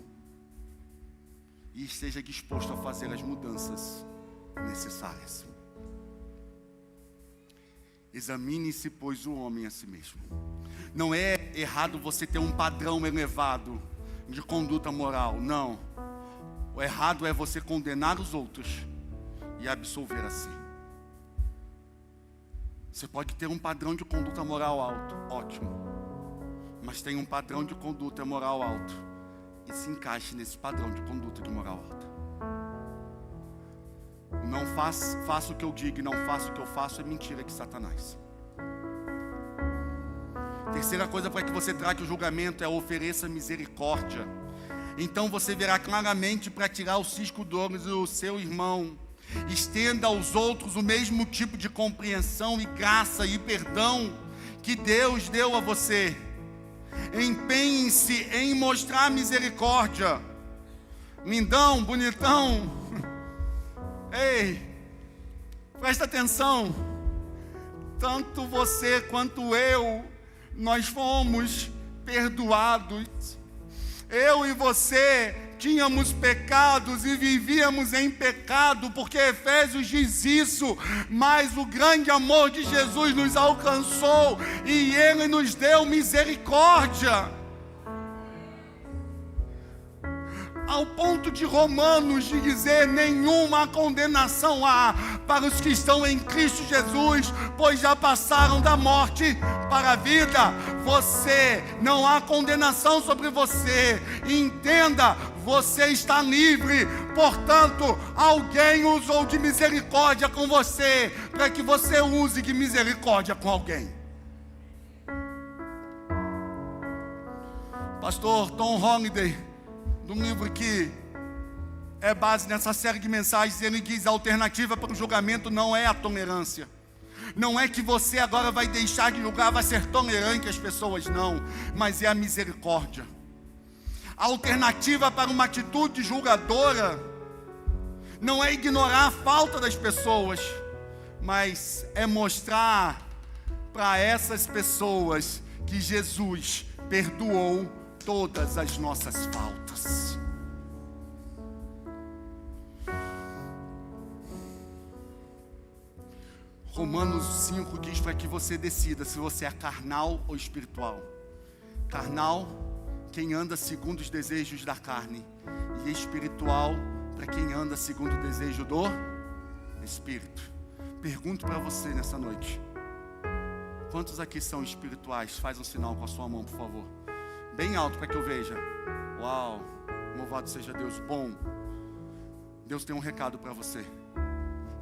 E esteja disposto a fazer as mudanças necessárias. Examine-se, pois, o homem a si mesmo. Não é errado você ter um padrão elevado de conduta moral, não. O errado é você condenar os outros e absolver a si. Você pode ter um padrão de conduta moral alto, ótimo. Mas tem um padrão de conduta moral alto e se encaixe nesse padrão de conduta de moral alta. Não faço o que eu digo e não faço o que eu faço é mentira de Satanás. Terceira coisa para que você trate o julgamento é ofereça misericórdia. Então você verá claramente para tirar o cisco do olho do seu irmão. Estenda aos outros o mesmo tipo de compreensão e graça e perdão que Deus deu a você. Empenhe-se em mostrar misericórdia. Lindão, bonitão. Ei, presta atenção. Tanto você quanto eu, nós fomos perdoados. Eu e você tínhamos pecados e vivíamos em pecado, porque Efésios diz isso, mas o grande amor de Jesus nos alcançou e Ele nos deu misericórdia. Ao ponto de Romanos de dizer: nenhuma condenação há para os que estão em Cristo Jesus, pois já passaram da morte para a vida. Você, não há condenação sobre você. Entenda, você está livre. Portanto, alguém usou de misericórdia com você, para que você use de misericórdia com alguém. Pastor Tom Holliday, do livro que é base nessa série de mensagens, ele diz: a alternativa para o julgamento não é a tolerância. Não é que você agora vai deixar de julgar, vai ser tolerante às pessoas, não. Mas é a misericórdia. A alternativa para uma atitude julgadora não é ignorar a falta das pessoas, mas é mostrar para essas pessoas que Jesus perdoou todas as nossas faltas. Romanos 5 diz para que você decida se você é carnal ou espiritual. Carnal, quem anda segundo os desejos da carne, e espiritual, para quem anda segundo o desejo do Espírito. Pergunto para você nessa noite: quantos aqui são espirituais? Faz um sinal com a sua mão, por favor. Bem alto para que eu veja. Uau, louvado seja Deus. Bom, Deus tem um recado para você.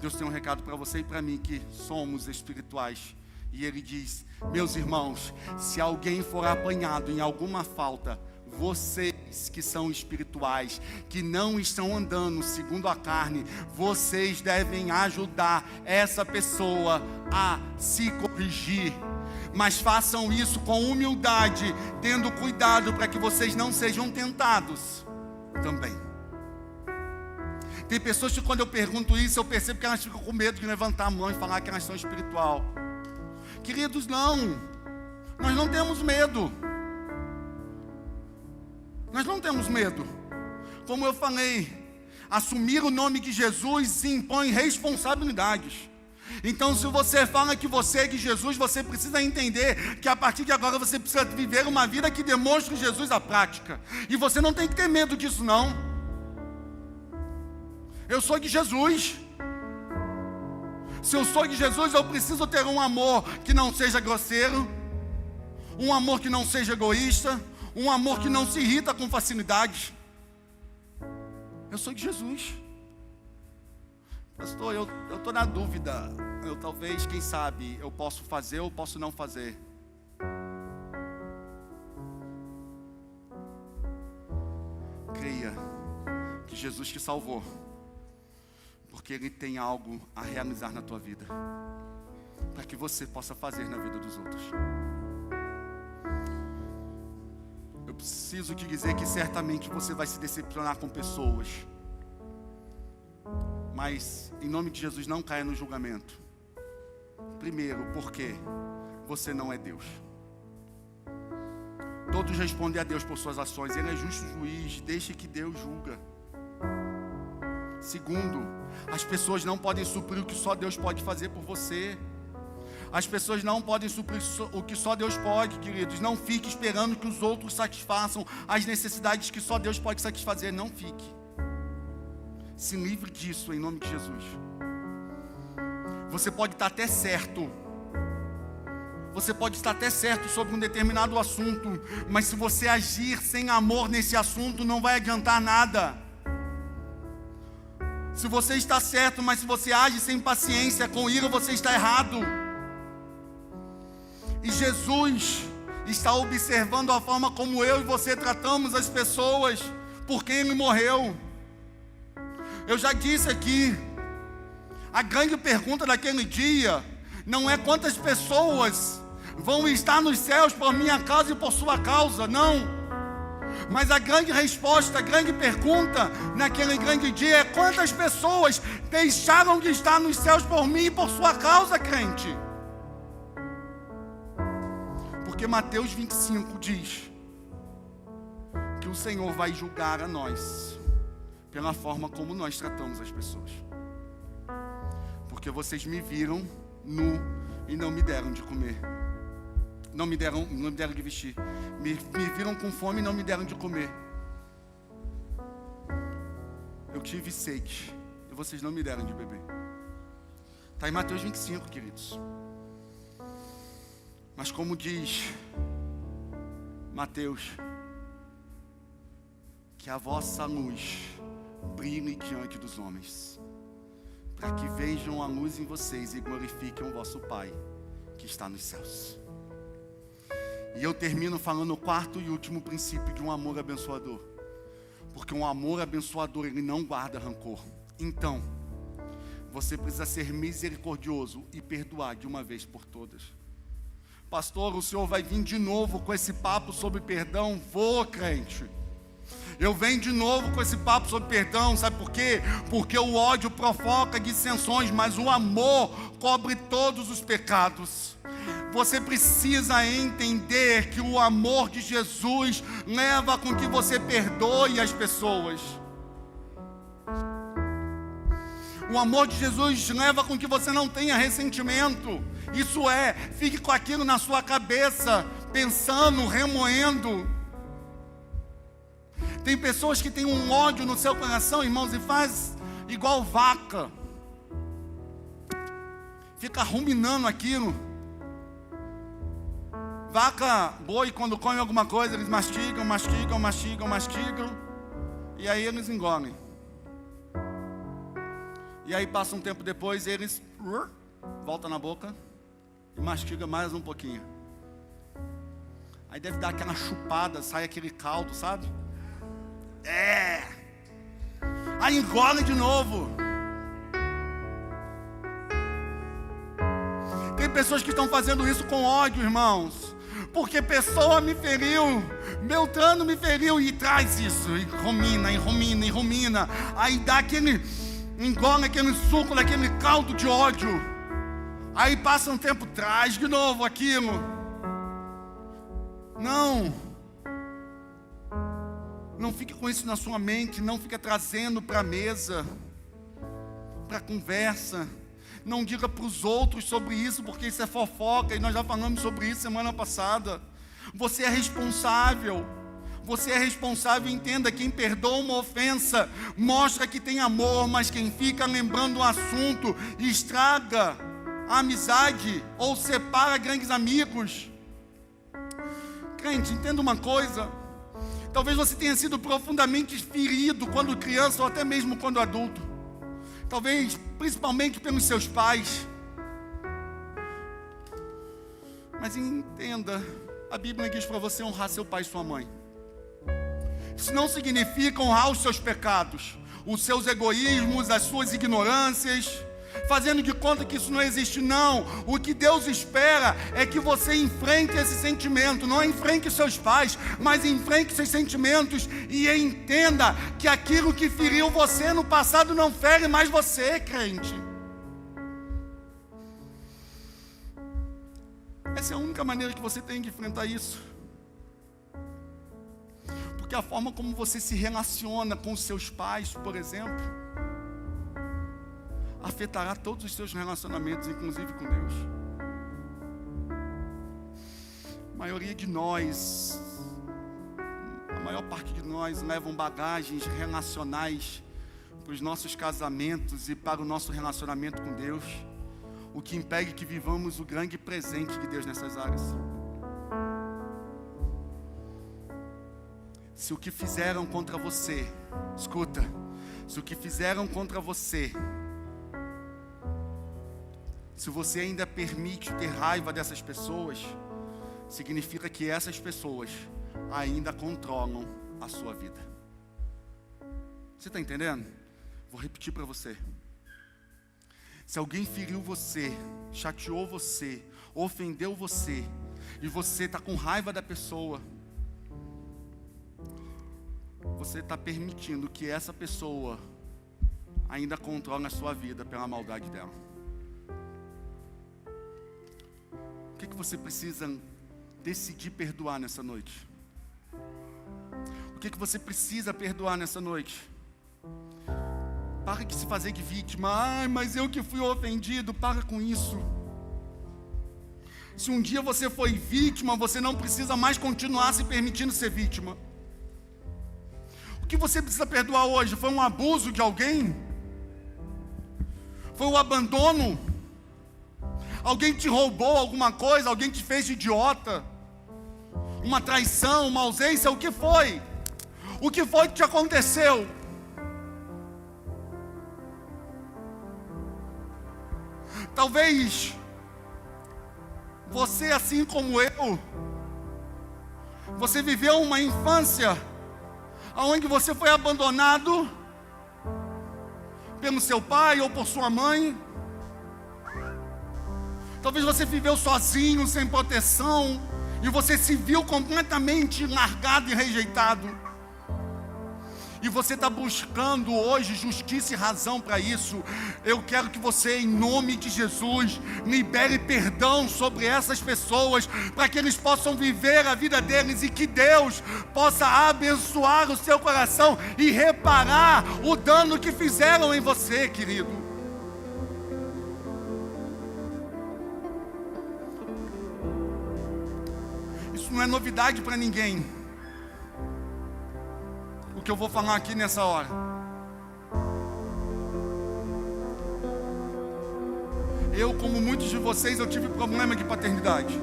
Deus tem um recado para você e para mim, que somos espirituais. E Ele diz: meus irmãos, se alguém for apanhado em alguma falta, vocês que são espirituais, que não estão andando segundo a carne, vocês devem ajudar essa pessoa a se corrigir. Mas façam isso com humildade, tendo cuidado para que vocês não sejam tentados também. Tem pessoas que quando eu pergunto isso, eu percebo que elas ficam com medo de levantar a mão e falar que elas são espiritual. Queridos, não. Nós não temos medo. Nós não temos medo. Como eu falei, assumir o nome de Jesus impõe responsabilidades. Então, se você fala que você é de Jesus, você precisa entender que a partir de agora você precisa viver uma vida que demonstre Jesus à prática. E você não tem que ter medo disso, não. Eu sou de Jesus. Se eu sou de Jesus, eu preciso ter um amor que não seja grosseiro, um amor que não seja egoísta, um amor que não se irrita com facilidade. Eu sou de Jesus. Pastor, eu estou na dúvida. Eu talvez, quem sabe, eu posso fazer ou posso não fazer. Creia que Jesus te salvou, porque Ele tem algo a realizar na tua vida, para que você possa fazer na vida dos outros. Eu preciso te dizer que certamente você vai se decepcionar com pessoas, mas em nome de Jesus não caia no julgamento. Primeiro, porque você não é Deus. Todos respondem a Deus por suas ações. Ele é justo juiz, deixe que Deus julga. Segundo, as pessoas não podem suprir o que só Deus pode fazer por você. As pessoas não podem suprir o que só Deus pode, queridos. Não fique esperando que os outros satisfaçam as necessidades que só Deus pode satisfazer. Não fique. Se livre disso em nome de Jesus. Você pode estar até certo. Você pode estar até certo sobre um determinado assunto, mas se você agir sem amor nesse assunto, não vai adiantar nada. Se você está certo, mas se você age sem paciência, com ira, você está errado. E Jesus está observando a forma como eu e você tratamos as pessoas por quem Ele morreu. Eu já disse aqui, a grande pergunta daquele dia não é quantas pessoas vão estar nos céus por minha causa e por sua causa, não. Mas a grande resposta, a grande pergunta naquele grande dia é quantas pessoas deixaram de estar nos céus por mim e por sua causa, crente. Porque Mateus 25 diz que o Senhor vai julgar a nós pela forma como nós tratamos as pessoas. Porque vocês me viram nu e não me deram de comer. Não me deram de vestir. Me viram com fome e não me deram de comer. Eu tive sede e vocês não me deram de beber. Está em Mateus 25, queridos. Mas como diz Mateus, que a vossa luz brilhe diante dos homens, para que vejam a luz em vocês e glorifiquem o vosso Pai que está nos céus. E eu termino falando o quarto e último princípio de um amor abençoador. Porque um amor abençoador, ele não guarda rancor. Então, você precisa ser misericordioso e perdoar de uma vez por todas. Pastor, o senhor vai vir de novo com esse papo sobre perdão? Vou, crente. Eu venho de novo com esse papo sobre perdão, sabe por quê? Porque o ódio provoca dissensões, mas o amor cobre todos os pecados. Você precisa entender que o amor de Jesus leva com que você perdoe as pessoas. O amor de Jesus leva com que você não tenha ressentimento. Isso é, fique com aquilo na sua cabeça, pensando, remoendo. Tem pessoas que têm um ódio no seu coração, irmãos, e faz igual vaca. Fica ruminando aquilo. Vaca, boi, quando come alguma coisa, eles mastigam, e aí eles engolem. E aí passa um tempo depois, eles voltam na boca e mastigam mais um pouquinho. Aí deve dar aquela chupada, sai aquele caldo, sabe? Aí engole de novo. Tem pessoas que estão fazendo isso com ódio, irmãos. Porque pessoa me feriu, Beltrano me feriu, e traz isso, e rumina. Aí dá aquele, engole aquele suco daquele caldo de ódio. Aí passa um tempo, traz de novo aquilo. Não fique com isso na sua mente, não fique trazendo para a mesa, para a conversa. Não diga para os outros sobre isso, porque isso é fofoca, e nós já falamos sobre isso semana passada. Você é responsável. Você é responsável, entenda, quem perdoa uma ofensa, mostra que tem amor, mas quem fica lembrando um assunto, estraga a amizade, ou separa grandes amigos. Crente, entenda uma coisa, talvez você tenha sido profundamente ferido quando criança, ou até mesmo quando adulto. Talvez, principalmente pelos seus pais. Mas entenda, a Bíblia diz para você honrar seu pai e sua mãe. Isso não significa honrar os seus pecados, os seus egoísmos, as suas ignorâncias, fazendo de conta que isso não existe, não. O que Deus espera é que você enfrente esse sentimento, não enfrente seus pais, mas enfrente seus sentimentos e entenda que aquilo que feriu você no passado não fere mais você, crente. Essa é a única maneira que você tem de enfrentar isso. Porque a forma como você se relaciona com os seus pais, por exemplo, afetará todos os seus relacionamentos, inclusive com Deus. maioria de nós, a maior parte de nós levam bagagens relacionais para os nossos casamentos e para o nosso relacionamento com Deus, o que impede que vivamos o grande presente de Deus nessas áreas. Se o que fizeram contra você, escuta, se o que fizeram contra você, se você ainda permite ter raiva dessas pessoas, significa que essas pessoas ainda controlam a sua vida. Você está entendendo? Vou repetir para você. Se alguém feriu você, chateou você, ofendeu você, e você está com raiva da pessoa, você está permitindo que essa pessoa ainda controle a sua vida pela maldade dela. O que você precisa decidir perdoar nessa noite? O que você precisa perdoar nessa noite? Para de se fazer de vítima. Ai, mas eu que fui ofendido. Para com isso. Se um dia você foi vítima, você não precisa mais continuar se permitindo ser vítima. O que você precisa perdoar hoje? Foi um abuso de alguém? Foi o abandono? Alguém te roubou alguma coisa? Alguém te fez de idiota? Uma traição, uma ausência? O que foi? O que foi que te aconteceu? Talvez você, assim como eu, você viveu uma infância onde você foi abandonado pelo seu pai ou por sua mãe. Talvez você viveu sozinho, sem proteção, e você se viu completamente largado e rejeitado. E você está buscando hoje justiça e razão para isso. Eu quero que você, em nome de Jesus, libere perdão sobre essas pessoas, para que eles possam viver a vida deles e que Deus possa abençoar o seu coração e reparar o dano que fizeram em você, querido. Isso não é novidade para ninguém, o que eu vou falar aqui nessa hora. Eu, como muitos de vocês, eu tive problema de paternidade.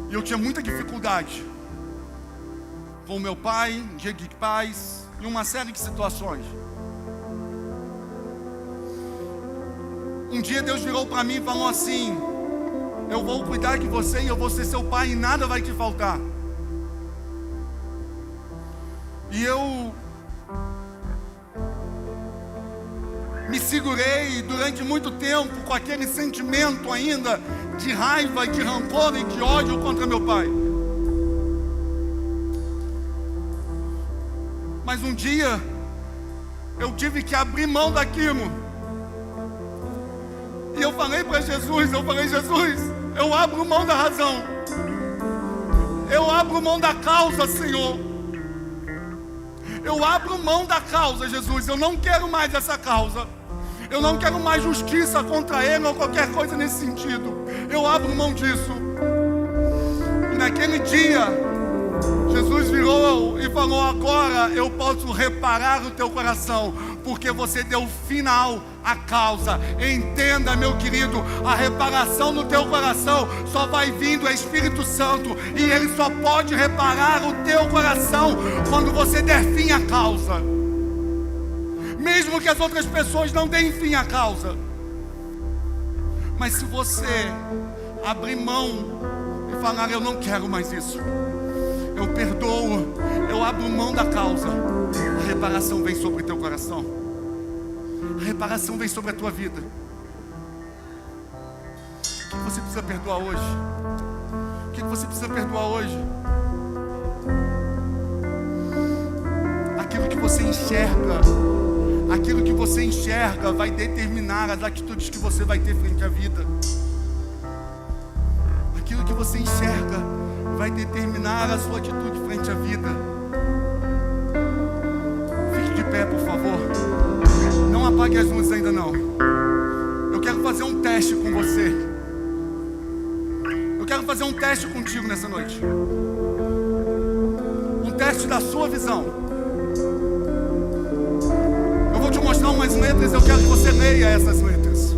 E eu tinha muita dificuldade com o meu pai, dia de paz, e uma série de situações. Um dia Deus virou para mim e falou assim: eu vou cuidar de você e eu vou ser seu pai e nada vai te faltar. E eu me segurei durante muito tempo com aquele sentimento ainda de raiva, de rancor e de ódio contra meu pai. Mas um dia eu tive que abrir mão daquilo. E eu falei para Jesus, Jesus, eu abro mão da razão. Eu abro mão da causa, Senhor. Eu abro mão da causa, Jesus. Eu não quero mais essa causa. Eu não quero mais justiça contra ele ou qualquer coisa nesse sentido. Eu abro mão disso. E naquele dia, Jesus virou e falou: agora eu posso reparar o teu coração, porque você deu final à causa. Entenda, meu querido, a reparação no teu coração só vai vir do Espírito Santo, e Ele só pode reparar o teu coração quando você der fim à causa. Mesmo que as outras pessoas não deem fim à causa, mas se você abrir mão e falar: eu não quero mais isso, eu perdoo, eu abro mão da causa, a reparação vem sobre o teu coração. A reparação vem sobre a tua vida. O que você precisa perdoar hoje? O que você precisa perdoar hoje? Aquilo que você enxerga, aquilo que você enxerga vai determinar as atitudes que você vai ter frente à vida. Aquilo que você enxerga vai determinar a sua atitude frente à vida. Fique de pé, por favor. Não apague as luzes ainda não. Eu quero fazer um teste com você. Eu quero fazer um teste contigo nessa noite. Um teste da sua visão. Eu vou te mostrar umas letras, eu quero que você leia essas letras.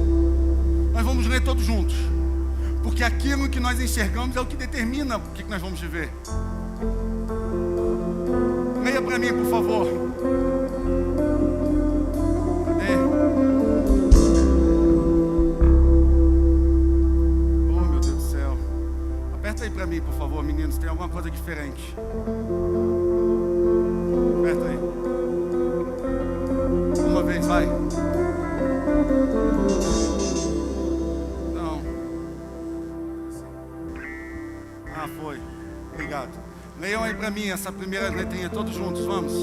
Nós vamos ler todos juntos. Porque aquilo que nós enxergamos é o que determina o que nós vamos viver. Leia para mim, por favor. Cadê? Oh, meu Deus do céu. Aperta aí para mim, por favor, meninos. Tem alguma coisa diferente. Aperta aí. Uma vez, vai. Não. Ah, foi. Obrigado. Leiam aí para mim essa primeira letrinha, todos juntos, vamos.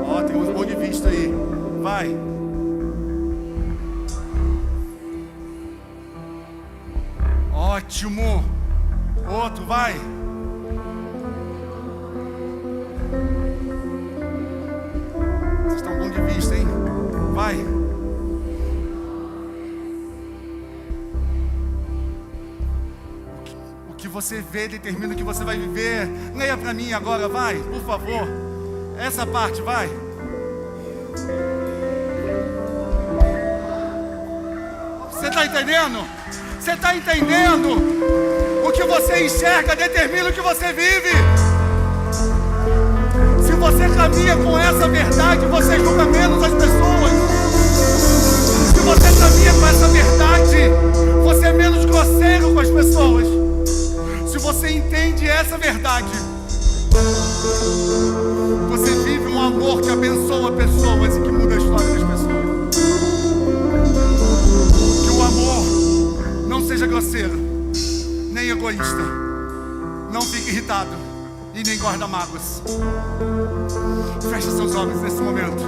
Ó, tem uns bons de vista aí. Vai. Ótimo. Outro, vai. Vocês estão bons de vista, hein? Vai. O que você vê determina o que você vai viver. Leia para mim agora, vai, por favor. Essa parte, vai. Você está entendendo? Você está entendendo? O que você enxerga determina o que você vive. Se você caminha com essa verdade, você julga menos as pessoas. Se você caminha com essa verdade, você é menos grosseiro com as pessoas. Se você entende essa verdade, você vive um amor que abençoa pessoas e que muda a história das pessoas. Que o amor não seja grosseiro, nem egoísta. Não fique irritado e nem guarda mágoas. Feche seus olhos nesse momento.